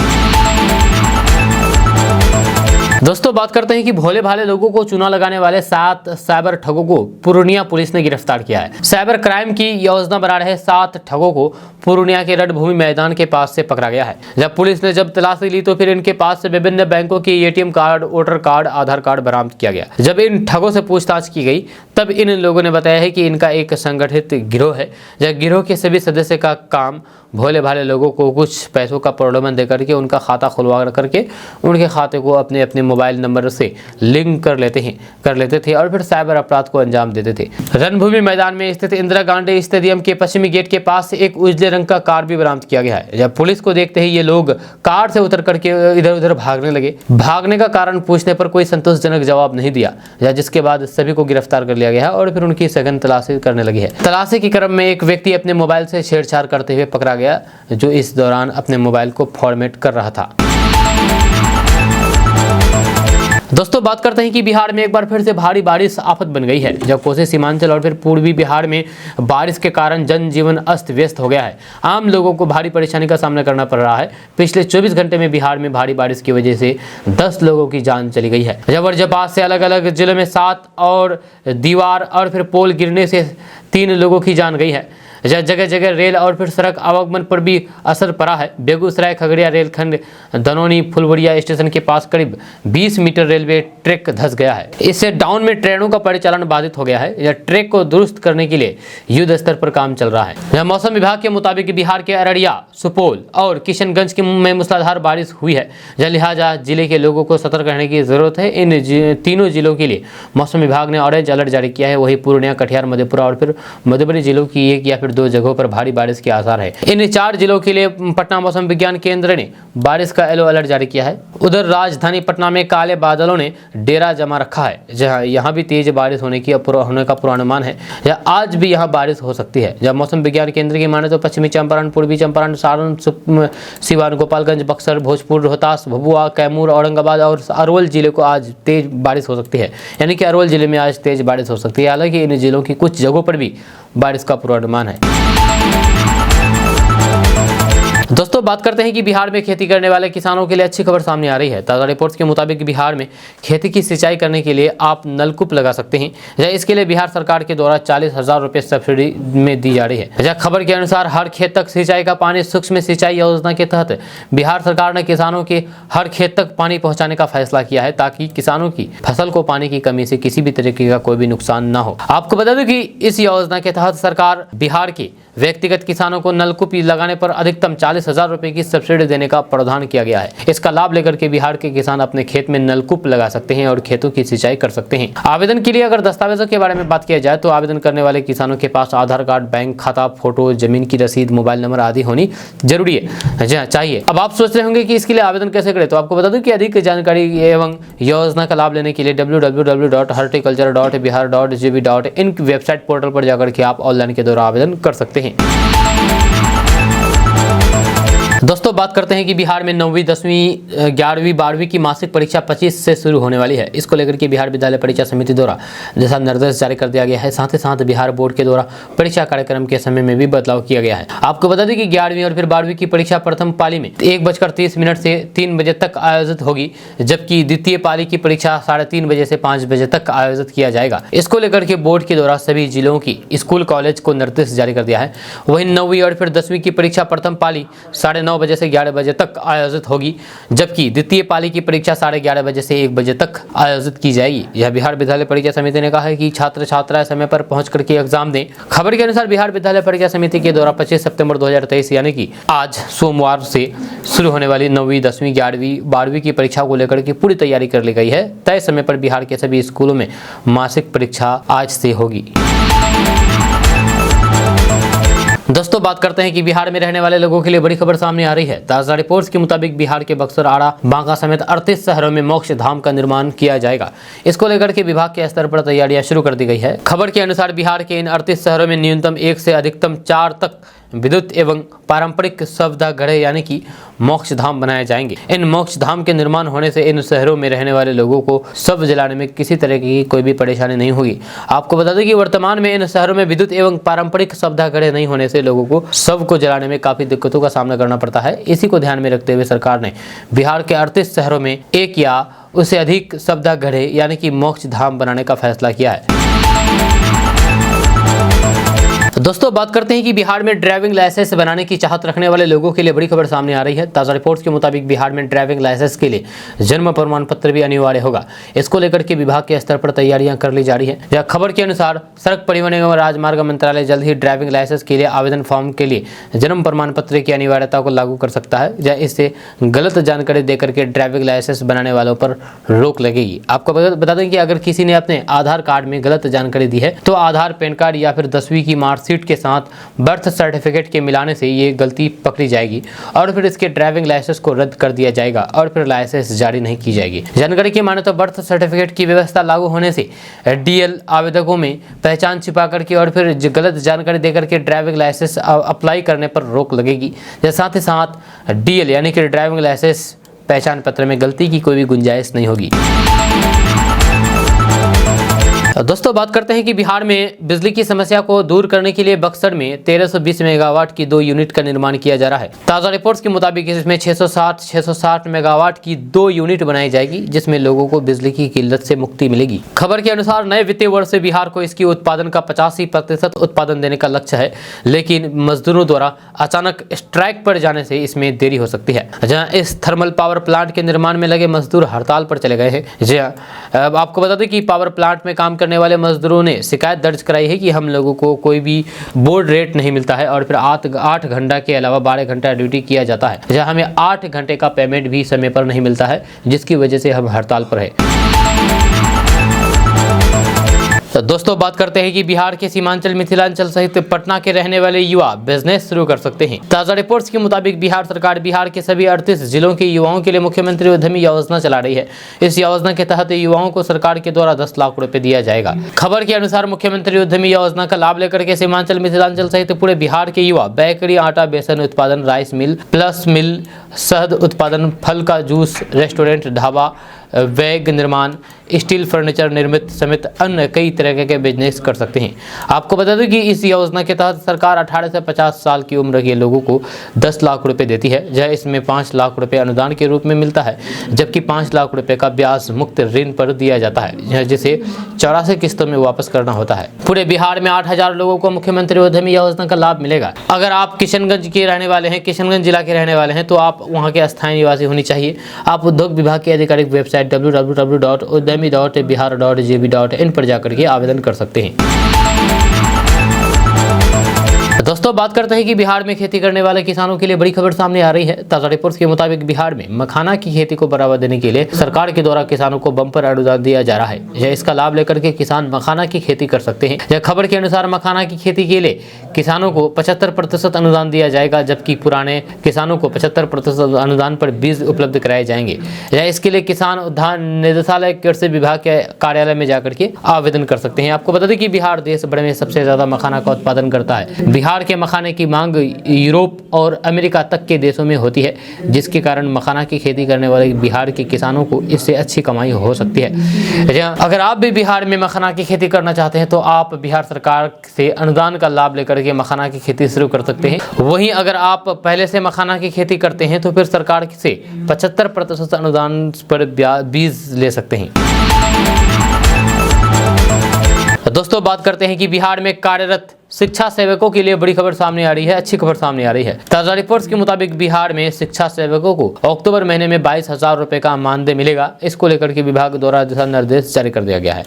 दोस्तों बात करते हैं कि भोले भाले लोगों को चूना लगाने वाले 7 साइबर ठगों को पूर्णिया पुलिस ने गिरफ्तार किया है। साइबर क्राइम की योजना बना रहे 7 ठगों को पूर्णिया के रणभूमि मैदान के पास से पकड़ा गया है। जब पुलिस ने तलाशी ली तो फिर इनके पास से विभिन्न बैंकों के एटीएम कार्ड, वोटर कार्ड, आधार कार्ड बरामद किया गया। जब इन ठगों से पूछताछ की गई तब इन लोगों ने बताया है कि इनका एक संगठित गिरोह है। जब गिरोह के सभी सदस्य का काम भोले भाले लोगों को कुछ पैसों का प्रलोभन देकर के उनका खाता खुलवा करके उनके खाते को अपने अपने मोबाइल नंबर से लिंक कर लेते थे और फिर साइबर अपराध को अंजाम देते थे। रणभूमि मैदान में स्थित इंदिरा गांधी स्टेडियम के पश्चिमी गेट के पास से एक उजले रंग का कार भी बरामद किया गया है। जब पुलिस को देखते ही ये लोग कार से उतर करके इधर उधर भागने लगे। भागने का कारण पूछने पर कोई संतोषजनक जवाब नहीं दिया, जिसके बाद सभी को गिरफ्तार कर लिया गया है और फिर उनकी सघन तलाशी करने लगी है। तलाशी के क्रम में एक व्यक्ति अपने मोबाइल से छेड़छाड़ करते हुए पकड़ा गया, जो इस दौरान अपने मोबाइल को फॉर्मेट कर रहा था। दोस्तों बात करते हैं कि बिहार में एक बार फिर से भारी बारिश आफत बन गई है, जब कोसी सीमांचल और फिर पूर्वी बिहार में बारिश के कारण जनजीवन अस्त व्यस्त हो गया है। आम लोगों को भारी परेशानी का सामना करना पड़ रहा है। पिछले 24 घंटे में बिहार में भारी बारिश की वजह से 10 लोगों की जान चली गई है। वज्रपात से अलग अलग जिलों में 7 और दीवार और फिर पोल गिरने से 3 लोगों की जान गई है। जगह जगह रेल और फिर सड़क आवागमन पर भी असर पड़ा है। बेगूसराय खगड़िया रेलखंड धनौनी फुलवरिया स्टेशन के पास करीब 20 मीटर रेलवे ट्रैक धंस गया है। इससे डाउन में ट्रेनों का परिचालन बाधित हो गया है। यह ट्रैक को दुरुस्त करने के लिए युद्ध स्तर पर काम चल रहा है। यह मौसम विभाग के मुताबिक बिहार के अररिया, सुपौल और किशनगंज में मूसलाधार बारिश हुई है, लिहाजा जिले के लोगों को सतर्क रहने की जरूरत है। इन तीनों जिलों के लिए मौसम विभाग ने ऑरेंज अलर्ट जारी किया है। वही पूर्णिया, कटिहार, मधेपुरा और फिर मधुबनी जिलों की 1 या फिर 2 जगहों पर भारी बारिश के आसार है। इन 4 जिलों के लिए पटना मौसम विज्ञान केंद्र ने बारिश का येलो अलर्ट जारी किया है। उधर राजधानी पटना में काले बादलों ने डेरा जमा रखा है, जहां यहां भी तेज बारिश होने का पूर्वानुमान है। या आज भी यहां बारिश हो सकती है। जब मौसम विज्ञान केंद्र की माने तो पश्चिमी चंपारण, पूर्वी चंपारण, सारण, सिवान, गोपालगंज, बक्सर, भोजपुर, रोहतास, भभुआ, कैमूर, औरंगाबाद और अरवल जिले को आज तेज बारिश हो सकती है। यानी कि अरवल जिले में आज तेज बारिश हो सकती है। हालांकि इन जिलों की कुछ जगहों पर भी बारिश का पूर्वानुमान है। दोस्तों बात करते हैं कि बिहार में खेती करने वाले किसानों के लिए अच्छी खबर सामने आ रही है। ताज़ा रिपोर्ट्स के मुताबिक बिहार में खेती की सिंचाई करने के लिए आप नलकूप लगा सकते हैं। इसके लिए बिहार सरकार के द्वारा 40,000 रुपये सब्सिडी में दी जा रही है। खबर के अनुसार हर खेत तक सिंचाई का पानी सूक्ष्म सिंचाई योजना के तहत बिहार सरकार ने किसानों के हर खेत तक पानी पहुँचाने का फैसला किया है, ताकि किसानों की फसल को पानी की कमी से किसी भी तरीके का कोई भी नुकसान न हो। आपको बता दें कि इस योजना के तहत सरकार बिहार के व्यक्तिगत किसानों को नलकूप लगाने पर अधिकतम 40,000 रुपए की सब्सिडी देने का प्रावधान किया गया है। इसका लाभ लेकर के बिहार के किसान अपने खेत में नलकूप लगा सकते हैं और खेतों की सिंचाई कर सकते हैं। आवेदन के लिए अगर दस्तावेजों के बारे में बात किया जाए तो आवेदन करने वाले किसानों के पास आधार कार्ड, बैंक खाता, फोटो, जमीन की रसीद, मोबाइल नंबर आदि होनी जरूरी है, चाहिए। अब आप सोच रहे होंगे कि इसके लिए आवेदन कैसे करें, तो आपको बता दूं कि अधिक जानकारी एवं योजना का लाभ लेने के लिए www.horticulture.bihar.gov.in वेबसाइट पोर्टल पर जाकर के आप ऑनलाइन के द्वारा आवेदन कर सकते हैं। दोस्तों बात करते हैं कि बिहार में 9वीं, 10वीं, 11वीं, 12वीं की मासिक परीक्षा 25 से शुरू होने वाली है। इसको लेकर के बिहार विद्यालय परीक्षा समिति द्वारा दिशा निर्देश जारी कर दिया गया है। साथ ही साथ बिहार बोर्ड के द्वारा परीक्षा कार्यक्रम के समय में भी बदलाव किया गया है। आपको बता दें कि 11वीं और फिर 12वीं की परीक्षा प्रथम पाली में 1:30 से 3 बजे तक आयोजित होगी, जबकि द्वितीय पाली की परीक्षा 3:30 बजे से 5 बजे तक आयोजित किया जाएगा। इसको लेकर के बोर्ड के द्वारा सभी जिलों की स्कूल कॉलेज को निर्देश जारी कर दिया है। वहीं 9वीं और फिर 10वीं की परीक्षा प्रथम पाली 9:30 बजे से 11 बजे तक आयोजित होगी, जबकि द्वितीय पाली की परीक्षा 11:30 बजे से 1 बजे तक आयोजित की जाएगी। यह बिहार विद्यालय परीक्षा समिति ने कहा है कि छात्र छात्राएं समय पर पहुंच करके एग्जाम दें। खबर के अनुसार बिहार विद्यालय परीक्षा समिति के द्वारा 25 सितंबर 2023 यानी कि आज सोमवार से शुरू होने वाली 9वीं, 10वीं, 11वीं, 12वीं की परीक्षा को लेकर के पूरी तैयारी कर ली गई है। तय समय पर बिहार के सभी स्कूलों में मासिक परीक्षा आज से होगी। दोस्तों बात करते हैं कि बिहार में रहने वाले लोगों के लिए बड़ी खबर सामने आ रही है। ताज़ा रिपोर्ट्स के मुताबिक बिहार के बक्सर, आरा, बांका समेत 38 शहरों में मोक्ष धाम का निर्माण किया जाएगा। इसको लेकर के विभाग के स्तर पर तैयारियां शुरू कर दी गई है। खबर के अनुसार बिहार के इन 38 शहरों में न्यूनतम 1 से अधिकतम 4 तक विद्युत एवं पारंपरिक सुविधा गढ़े यानी कि मोक्ष धाम बनाए जाएंगे। इन मोक्ष धाम के निर्माण होने से इन शहरों में रहने वाले लोगों को शव जलाने में किसी तरह की कोई भी परेशानी नहीं होगी। आपको बता दें कि वर्तमान में इन शहरों में विद्युत एवं पारंपरिक सुविधा गढ़े नहीं होने से लोगों को शव को जलाने में काफी दिक्कतों का सामना करना पड़ता है। इसी को ध्यान में रखते हुए सरकार ने बिहार के 38 शहरों में 1 या उससे अधिक सुविधा गढ़े यानी कि मोक्ष धाम बनाने का फैसला किया है। दोस्तों बात करते हैं कि बिहार में ड्राइविंग लाइसेंस बनाने की चाहत रखने वाले लोगों के लिए बड़ी खबर सामने आ रही है। ताज़ा रिपोर्ट्स के मुताबिक बिहार में ड्राइविंग लाइसेंस के लिए जन्म प्रमाण पत्र भी अनिवार्य होगा। इसको लेकर के विभाग के स्तर पर तैयारियां कर ली जा रही है। यह खबर के अनुसार सड़क परिवहन एवं राजमार्ग मंत्रालय जल्द ही ड्राइविंग लाइसेंस के लिए आवेदन फॉर्म के लिए जन्म प्रमाण पत्र की अनिवार्यता को लागू कर सकता है। या इससे गलत जानकारी देकर के ड्राइविंग लाइसेंस बनाने वालों पर रोक लगेगी। आपको बता दें कि अगर किसी ने अपने आधार कार्ड में गलत जानकारी दी है तो आधार, पैन कार्ड या फिर 10वीं की मार्कशीट के साथ बर्थ सर्टिफिकेट के मिलाने से ये गलती पकड़ी जाएगी और फिर इसके ड्राइविंग लाइसेंस को रद्द कर दिया जाएगा और फिर लाइसेंस जारी नहीं की जाएगी। जानकारी की माने तो बर्थ सर्टिफिकेट की व्यवस्था लागू होने से डीएल आवेदकों में पहचान छिपा करके और फिर गलत जानकारी देकर के ड्राइविंग लाइसेंस अप्लाई करने पर रोक लगेगी। साथ ही साथ डीएल यानी कि ड्राइविंग लाइसेंस पहचान पत्र में गलती की कोई भी गुंजाइश नहीं होगी। दोस्तों बात करते हैं कि बिहार में बिजली की समस्या को दूर करने के लिए बक्सर में 1320 मेगावाट की 2 यूनिट का निर्माण किया जा रहा है। ताज़ा रिपोर्ट्स के मुताबिक इसमें 660 मेगावाट की 2 यूनिट बनाई जाएगी, जिसमें लोगों को बिजली की किल्लत से मुक्ति मिलेगी। खबर के अनुसार नए वित्तीय वर्ष से बिहार को इसकी उत्पादन का 85% उत्पादन देने का लक्ष्य है, लेकिन मजदूरों द्वारा अचानक स्ट्राइक पर जाने से इसमें देरी हो सकती है। जहां इस थर्मल पावर प्लांट के निर्माण में लगे मजदूर हड़ताल पर चले गए हैं। जी आपको बता दें कि पावर प्लांट में काम करने वाले मजदूरों ने शिकायत दर्ज कराई है कि हम लोगों को कोई भी बोर्ड रेट नहीं मिलता है और फिर 8 घंटा के अलावा 12 घंटा ड्यूटी किया जाता है, जहां हमें 8 घंटे का पेमेंट भी समय पर नहीं मिलता है, जिसकी वजह से हम हड़ताल पर है। तो दोस्तों बात करते हैं कि बिहार के सीमांचल, मिथिलांचल सहित पटना के रहने वाले युवा बिजनेस शुरू कर सकते हैं। ताजा रिपोर्ट्स के मुताबिक बिहार सरकार बिहार के सभी 38 जिलों के युवाओं के लिए मुख्यमंत्री उद्यमी योजना चला रही है। इस योजना के तहत युवाओं को सरकार के द्वारा 10 लाख रुपए दिया जाएगा। खबर के अनुसार मुख्यमंत्री उद्यमी योजना का लाभ लेकर के सीमांचल, मिथिलांचल सहित पूरे बिहार के युवा बेकरी, आटा, बेसन उत्पादन, राइस मिल, प्लस मिल, शहद उत्पादन, फल का जूस, रेस्टोरेंट, ढाबा, बैग निर्माण, स्टील फर्नीचर निर्मित समेत अन्य कई तरह के बिजनेस कर सकते हैं। आपको बता दें कि इस योजना के तहत सरकार 18 से 50 साल की उम्र के लोगों को 10 लाख रुपए देती है, जहाँ इसमें 5 लाख रुपए अनुदान के रूप में मिलता है, जबकि 5 लाख रुपए का ब्याज मुक्त ऋण पर दिया जाता है, जिसे 84 किस्तों में वापस करना होता है। पूरे बिहार में 8000 लोगों को मुख्यमंत्री उद्यमी योजना का लाभ मिलेगा। अगर आप किशनगंज के रहने वाले हैं, किशनगंज जिला के रहने वाले हैं, तो आप वहाँ के स्थायी निवासी होनी चाहिए। आप उद्योग विभाग की आधिकारिक वेबसाइट www.udyami.bihar.gv.in पर जाकर के आवेदन कर सकते हैं। दोस्तों बात करते हैं कि बिहार में खेती करने वाले किसानों के लिए बड़ी खबर सामने आ रही है। ताजा रिपोर्ट्स के मुताबिक बिहार में मखाना की खेती को बढ़ावा देने के लिए सरकार के द्वारा किसानों को बम्पर अनुदान दिया जा रहा है। यह इसका लाभ लेकर के किसान मखाना की खेती कर सकते हैं। यह खबर के अनुसार मखाना की खेती के लिए किसानों को 75% अनुदान दिया जाएगा, जबकि पुराने किसानों को 75% अनुदान पर बीज उपलब्ध कराए जाएंगे। यह इसके लिए किसान उद्यान निदेशालय, कृषि विभाग के कार्यालय में जाकर के आवेदन कर सकते हैं। आपको बता दें कि बिहार देश भर में सबसे ज्यादा मखाना का उत्पादन करता है। बिहार के मखाने की मांग यूरोप और अमेरिका तक के देशों में होती है, जिसके कारण मखाना की खेती करने वाले बिहार के किसानों को इससे अच्छी कमाई हो सकती है। अगर आप भी बिहार में मखाना की खेती करना चाहते हैं तो आप बिहार सरकार से अनुदान का लाभ लेकर के मखाना की खेती शुरू कर सकते हैं। वहीं अगर आप पहले से मखाना की खेती करते हैं तो फिर सरकार से 75% अनुदान पर बीज ले सकते हैं। दोस्तों बात करते हैं कि बिहार में कार्यरत शिक्षा सेवकों के लिए बड़ी खबर सामने आ रही है, अच्छी खबर सामने आ रही है। ताजा रिपोर्ट्स के मुताबिक बिहार में शिक्षा सेवकों को अक्टूबर महीने में 22,000 रुपए का मानदेय मिलेगा। इसको लेकर के विभाग द्वारा दिशा निर्देश जारी कर दिया गया है।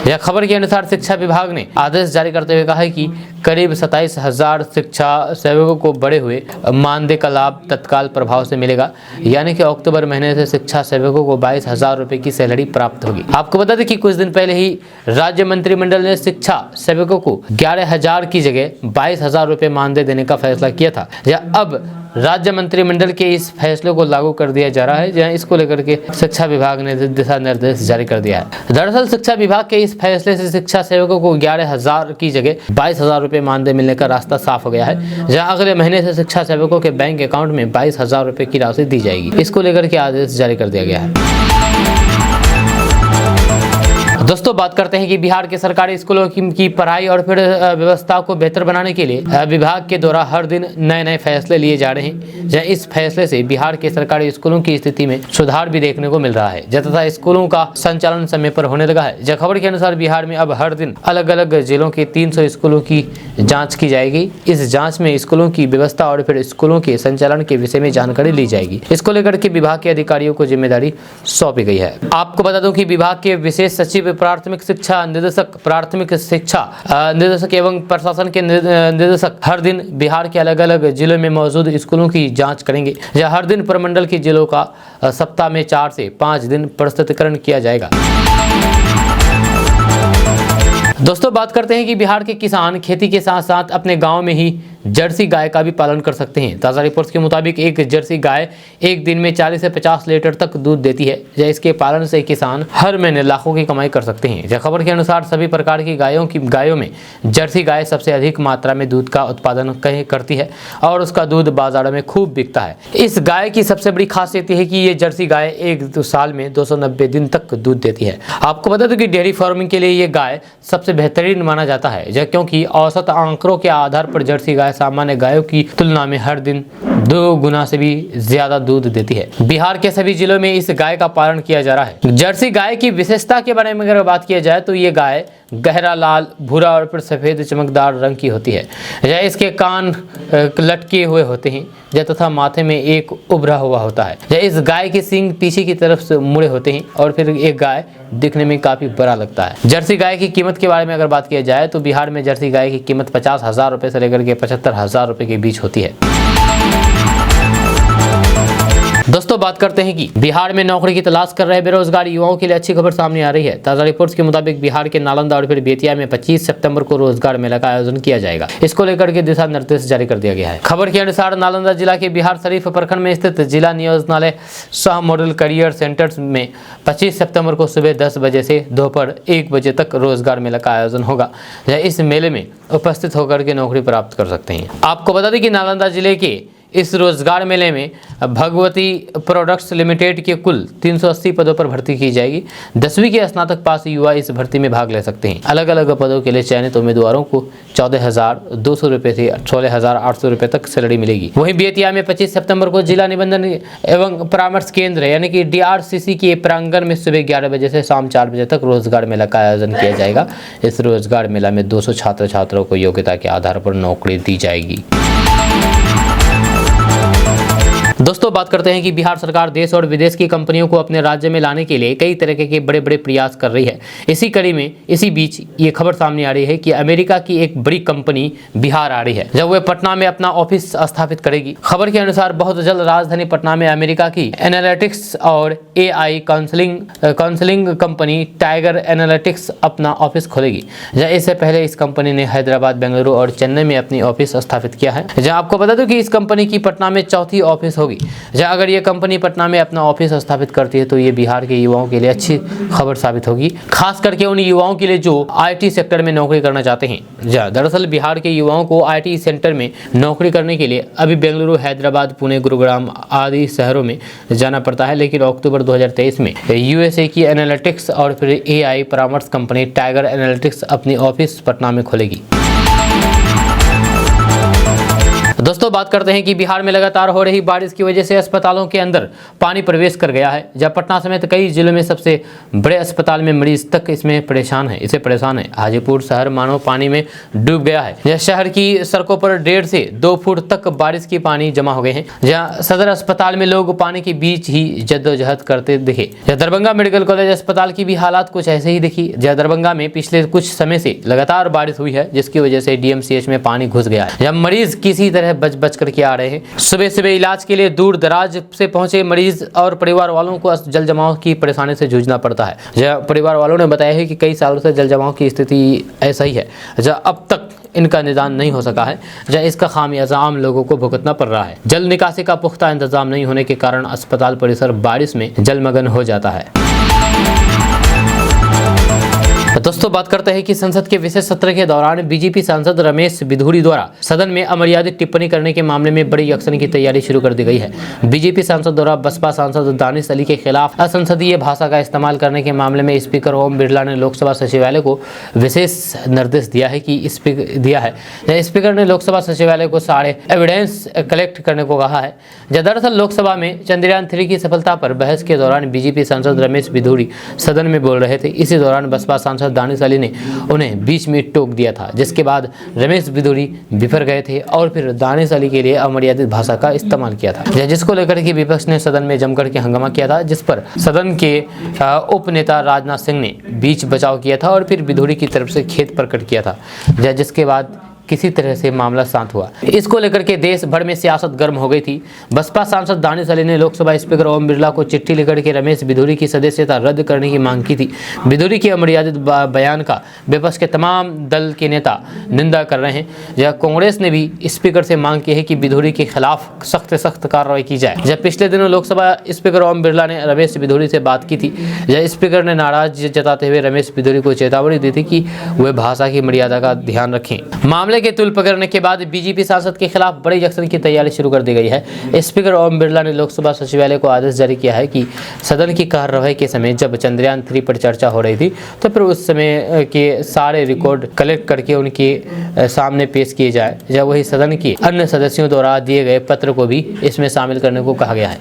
यह खबर के अनुसार शिक्षा विभाग ने आदेश जारी करते हुए कहा है कि करीब 27,000 शिक्षा सेवकों को बढ़े हुए मानदेय का लाभ तत्काल प्रभाव से मिलेगा, यानी कि अक्टूबर महीने से शिक्षा सेवकों को 22,000 रुपए की सैलरी प्राप्त होगी। आपको बता दें कि कुछ दिन पहले ही राज्य मंत्रिमंडल ने शिक्षा सेवकों को 11,000 की जगह 22,000 रुपए मानदेय देने का फैसला किया था। अब राज्य मंत्रिमंडल के इस फैसले को लागू कर दिया जा रहा है, जहां इसको लेकर के शिक्षा विभाग ने दिशा निर्देश जारी कर दिया है। दरअसल शिक्षा विभाग के इस फैसले से शिक्षा सेवकों को 11,000 की जगह 22,000 रुपए मानदेय मिलने का रास्ता साफ हो गया है, जहां अगले महीने से शिक्षा सेवकों के बैंक अकाउंट में 22,000 रुपए की राशि दी जाएगी। इसको लेकर के आदेश जारी कर दिया गया है। दोस्तों बात करते हैं कि बिहार के सरकारी स्कूलों की पढ़ाई और फिर व्यवस्था को बेहतर बनाने के लिए विभाग के द्वारा हर दिन नए नए फैसले लिए जा रहे हैं। जहाँ इस फैसले से बिहार के सरकारी स्कूलों की स्थिति में सुधार भी देखने को मिल रहा है, तथा स्कूलों का संचालन समय पर होने लगा है। खबर के अनुसार बिहार में अब हर दिन अलग अलग जिलों के 300 स्कूलों की जाँच की जाएगी। इस जाँच में स्कूलों की व्यवस्था और फिर स्कूलों के संचालन के विषय में जानकारी ली जाएगी। इसको लेकर के विभाग के अधिकारियों को जिम्मेदारी सौंपी गई है। आपको बता दूं कि विभाग के विशेष सचिव, प्राथमिक शिक्षा निदेशक, प्राथमिक शिक्षा निदेशक एवं प्रशासन के निदेशक हर दिन बिहार के अलग अलग जिलों में मौजूद स्कूलों की जांच करेंगे। यह हर दिन प्रमंडल के जिलों का सप्ताह में 4 से 5 दिन प्रस्तुतिकरण किया जाएगा। दोस्तों बात करते हैं कि बिहार के किसान खेती के साथ साथ अपने गांव में ही जर्सी गाय का भी पालन कर सकते हैं। ताज़ा रिपोर्ट्स के मुताबिक एक जर्सी गाय एक दिन में 40 से 50 लीटर तक दूध देती है। इसके पालन से किसान हर महीने लाखों की कमाई कर सकते हैं। खबर के अनुसार सभी प्रकार की गायों में जर्सी गाय सबसे अधिक मात्रा में दूध का उत्पादन करती है और उसका दूध बाजारों में खूब बिकता है। इस गाय की सबसे बड़ी खासियत यह है कि ये जर्सी गाय एक साल में 290 दिन तक दूध देती है। आपको बता दें कि डेयरी फार्मिंग के लिए ये गाय सबसे बेहतरीन माना जाता है, क्योंकि औसत आंकड़ों के आधार पर जर्सी गाय सामान्य गायों की तुलना में हर दिन 2 गुना से भी ज्यादा दूध देती है। बिहार के सभी जिलों में इस गाय का पालन किया जा रहा है। जर्सी गाय की विशेषता के बारे में अगर बात किया जाए तो ये गाय गहरा लाल, भूरा और फिर सफेद चमकदार रंग की होती है। इसके कान लटके हुए होते हैं तथा माथे में एक उभरा हुआ होता है। इस गाय के सींग पीछे की तरफ से मुड़े होते हैं और फिर एक गाय दिखने में काफी बड़ा लगता है। जर्सी गाय की कीमत के बारे में अगर बात किया जाए तो बिहार में जर्सी गाय की कीमत 50,000 रुपए से लेकर के 75,000 रुपए के बीच होती है। दोस्तों बात करते हैं कि बिहार में नौकरी की तलाश कर रहे बेरोजगार युवाओं के लिए अच्छी खबर सामने आ रही है। ताज़ा रिपोर्ट्स के मुताबिक बिहार के नालंदा और फिर बेतिया में 25 सितंबर को रोजगार मेला का आयोजन किया जाएगा। इसको लेकर के दिशा निर्देश जारी कर दिया गया है। खबर के अनुसार नालंदा जिला के बिहार शरीफ प्रखंड में स्थित जिला नियोजनालय सह मॉडल करियर सेंटर में 25 सितंबर को सुबह 10 बजे से दोपहर 1 बजे तक रोजगार मेला का आयोजन होगा। इस मेले में उपस्थित होकर के नौकरी प्राप्त कर सकते हैं। आपको बता दें कि नालंदा जिले के इस रोजगार मेले में भगवती प्रोडक्ट्स लिमिटेड के कुल 380 पदों पर भर्ती की जाएगी। 10वीं के स्नातक पास युवा इस भर्ती में भाग ले सकते हैं। अलग अलग पदों के लिए चयनित उम्मीदवारों को 14,200 रुपये से 16,800 रुपये तक सैलरी मिलेगी। वहीं बेतिया में 25 सितंबर को जिला निबंधन एवं परामर्श केंद्र यानी कि DRCC के प्रांगण में सुबह 11 बजे से शाम 4 बजे तक रोजगार मेला का आयोजन किया जाएगा। इस रोजगार मेला में 200 छात्र छात्राओं को योग्यता के आधार पर नौकरी दी जाएगी। दोस्तों बात करते हैं कि बिहार सरकार देश और विदेश की कंपनियों को अपने राज्य में लाने के लिए कई तरह के बड़े बड़े प्रयास कर रही है। इसी बीच ये खबर सामने आ रही है कि अमेरिका की एक बड़ी कंपनी बिहार आ रही है, जब वह पटना में अपना ऑफिस स्थापित करेगी। खबर के अनुसार बहुत जल्द राजधानी पटना में अमेरिका की एनालिटिक्स और AI counselling company tiger analytics अपना ऑफिस खोलेगी। इससे पहले इस कंपनी ने हैदराबाद, बेंगलुरु और चेन्नई में अपनी ऑफिस स्थापित किया है। आपको बता दूं कि इस कंपनी की पटना में चौथी ऑफिस होगी। अगर ये कंपनी पटना में अपना ऑफिस स्थापित करती है तो ये बिहार के युवाओं के लिए अच्छी खबर साबित होगी, खास करके उन युवाओं के लिए जो IT सेक्टर में नौकरी करना चाहते हैं। दरअसल बिहार के युवाओं को IT सेक्टर में नौकरी करने के लिए अभी बेंगलुरु, हैदराबाद, पुणे, गुरुग्राम आदि शहरों में जाना पड़ता है, लेकिन अक्टूबर 2023 में USA की एनालिटिक्स और फिर AI परामर्श कंपनी टाइगर एनालिटिक्स अपनी ऑफिस पटना में खोलेगी। दोस्तों बात करते हैं कि बिहार में लगातार हो रही बारिश की वजह से अस्पतालों के अंदर पानी प्रवेश कर गया है। जब पटना समेत कई जिलों में सबसे बड़े अस्पताल में मरीज तक इससे परेशान है। हाजीपुर शहर मानो पानी में डूब गया है। यह शहर की सड़कों पर 1.5 से 2 फुट तक बारिश की पानी जमा हो गए हैं। जहाँ सदर अस्पताल में लोग पानी के बीच ही जद्दोजहद करते दिखे। दरभंगा मेडिकल कॉलेज अस्पताल की भी हालात कुछ ऐसे ही दिखी। दरभंगा में पिछले कुछ समय से लगातार बारिश हुई है, जिसकी वजह से DMCH में पानी घुस गया है। जब मरीज किसी तरह बच करके आ रहे हैं। सुबह इलाज के लिए दूर दराज से पहुंचे मरीज और परिवार वालों को जल जमाव की परेशानी से जूझना पड़ता है। परिवार वालों ने बताया है कि कई सालों से जल जमाव की स्थिति ऐसा ही है, अब तक इनका निदान नहीं हो सका है। इसका खामियाजा आम लोगों को भुगतना पड़ रहा है। जल निकासी का पुख्ता इंतजाम नहीं होने के कारण अस्पताल परिसर बारिश में जलमग्न हो जाता है। दोस्तों बात करते हैं कि संसद के विशेष सत्र के दौरान बीजेपी सांसद रमेश बिधूड़ी द्वारा सदन में अमर्यादित टिप्पणी करने के मामले में बड़ी एक्शन की तैयारी शुरू कर दी गई है। बीजेपी सांसद द्वारा बसपा सांसद दानिश अली के खिलाफ असंसदीय भाषा का इस्तेमाल करने के मामले में स्पीकर ओम बिरला ने लोकसभा सचिवालय को विशेष निर्देश दिया है। स्पीकर ने लोकसभा सचिवालय को सारे एविडेंस कलेक्ट करने को कहा है। दरअसल लोकसभा में चंद्रयान 3 की सफलता पर बहस के दौरान बीजेपी सांसद रमेश बिधूड़ी सदन में बोल रहे थे। इसी दौरान बसपा सांसद दानिश अली ने उन्हें बीच में टोक दिया था, जिसके बाद रमेश बिधूड़ी बिफर गए थे और फिर दानिश अली के लिए अमर्यादित भाषा का इस्तेमाल किया था, जिसको लेकर के विपक्ष ने सदन में जमकर के हंगामा किया था, जिस पर सदन के उप नेता राजनाथ सिंह ने बीच बचाव किया था और फिर बिधूड़ी की तरफ से खेद प्रकट किया था, जिसके बाद किसी तरह से मामला शांत हुआ। इसको लेकर के देश भर में सियासत गर्म हो गई थी। बसपा सांसद दानिश अली ने लोकसभा स्पीकर ओम बिरला को चिट्ठी लिखकर के रमेश बिधूरी की सदस्यता रद्द करने की मांग की थी। बिधूरी के अमर्यादित बयान का विपक्ष के तमाम दल के नेता निंदा कर रहे हैं। जब कांग्रेस ने भी स्पीकर से मांग की है कि बिधूरी के खिलाफ सख्त कार्रवाई की जाए। जब पिछले दिनों लोकसभा स्पीकर ओम बिरला ने रमेश बिधूरी से बात की थी, जब स्पीकर ने नाराज जताते हुए रमेश बिधूरी को चेतावनी दी थी कि वे भाषा की मर्यादा का ध्यान रखें। मामले के तुल पकड़ने के बाद बीजेपी सांसद के खिलाफ बड़ी एक्शन की तैयारी शुरू कर दी गई है। स्पीकर ओम बिरला ने लोकसभा सचिवालय को आदेश जारी किया है कि सदन की कार्यवाही के समय जब चंद्रयान 3 पर चर्चा हो रही थी तो फिर उस समय के सारे रिकॉर्ड कलेक्ट करके उनके सामने पेश किए जाए। जब वही सदन के अन्य सदस्यों द्वारा दिए गए पत्र को भी इसमें शामिल करने को कहा गया है।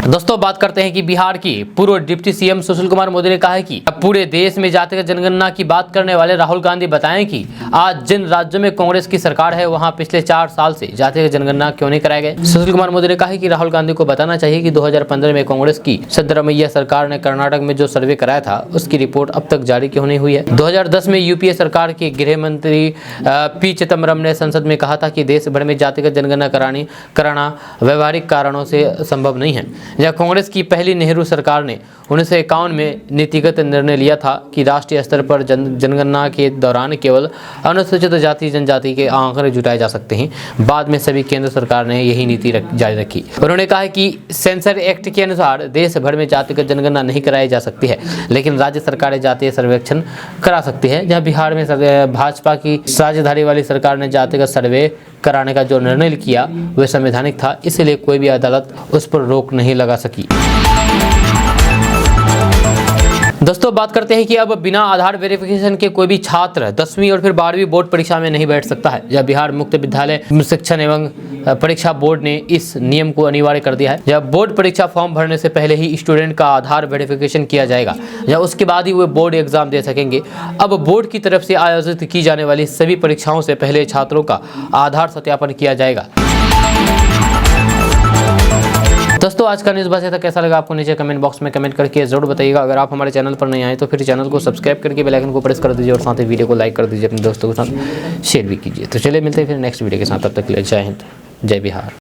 दोस्तों बात करते हैं कि बिहार की पूर्व डिप्टी सीएम सुशील कुमार मोदी ने कहा है कि अब पूरे देश में जातिगत जनगणना की बात करने वाले राहुल गांधी बताएं कि आज जिन राज्यों में कांग्रेस की सरकार है वहां पिछले 4 साल से जातिगत जनगणना क्यों नहीं कराए गए। सुशील कुमार मोदी ने कहा है कि राहुल गांधी को बताना चाहिए कि 2015 में कांग्रेस की सिद्धरामैया सरकार ने कर्नाटक में जो सर्वे कराया था उसकी रिपोर्ट अब तक जारी क्यों नहीं हुई है। 2010 में यूपीए सरकार के गृह मंत्री पी चिदम्बरम ने संसद में कहा था कि देश भर में जातिगत जनगणना कराना व्यवहारिक कारणों से संभव नहीं है। जब कांग्रेस की पहली नेहरू सरकार ने 1951 में नीतिगत निर्णय लिया था कि राष्ट्रीय स्तर पर जनगणना के दौरान केवल अनुसूचित जाति जनजाति के आंकड़े जुटाए जा सकते हैं। बाद में सभी केंद्र सरकार ने यही नीति जारी रखी। उन्होंने कहा कि सेंसर एक्ट के अनुसार देश भर में जातिगत जनगणना नहीं कराई जा सकती है, लेकिन राज्य सरकारें जातीय सर्वेक्षण करा सकती है। जहां बिहार में भाजपा की साझेदारी वाली सरकार ने जातिगत सर्वे कराने का जो निर्णय किया वह संवैधानिक था, इसलिए कोई भी अदालत उस पर रोक नहीं लगा सकी। दोस्तों बात करते हैं कि अब बिना आधार वेरिफिकेशन के कोई भी छात्र 10वीं और फिर 12वीं बोर्ड परीक्षा में नहीं बैठ सकता है। जब बिहार मुक्त विद्यालय शिक्षण एवं परीक्षा बोर्ड ने इस नियम को अनिवार्य कर दिया है। जब बोर्ड परीक्षा फॉर्म भरने से पहले ही स्टूडेंट का आधार वेरिफिकेशन किया जाएगा, जब उसके बाद ही वो बोर्ड एग्जाम दे सकेंगे। अब बोर्ड की तरफ से आयोजित की जाने वाली सभी परीक्षाओं से पहले छात्रों का आधार सत्यापन किया जाएगा। दोस्तों आज का न्यूज़ बस था। कैसा लगा आपको नीचे कमेंट बॉक्स में कमेंट करके जरूर बताइएगा। अगर आप हमारे चैनल पर नहीं आए तो फिर चैनल को सब्सक्राइब करके बेल आइकन को प्रेस कर दीजिए और साथ ही वीडियो को लाइक कर दीजिए, अपने दोस्तों के साथ शेयर भी कीजिए। तो चलिए मिलते हैं फिर नेक्स्ट वीडियो के साथ। तब तक के लिए जय हिंद, जय बिहार।